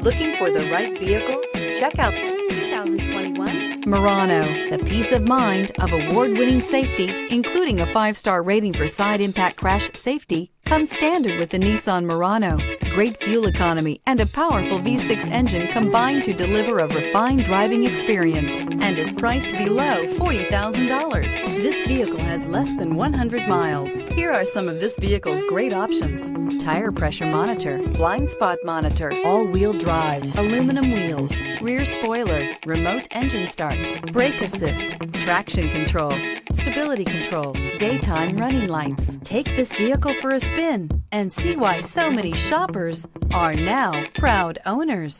Looking for the right vehicle? Check out 2021 Murano. The peace of mind of award-winning safety, including a 5-star rating for side impact crash safety, comes standard with the Nissan Murano. Great fuel economy and a powerful V6 engine combine to deliver a refined driving experience and is priced below $40,000. This vehicle has less than 100 miles. Here are some of this vehicle's great options: tire pressure monitor, blind spot monitor, all-wheel drive, aluminum wheels, rear spoiler, remote engine start, brake assist, traction control, stability control, daytime running lights. Take this vehicle for a spin and see why so many shoppers are now proud owners.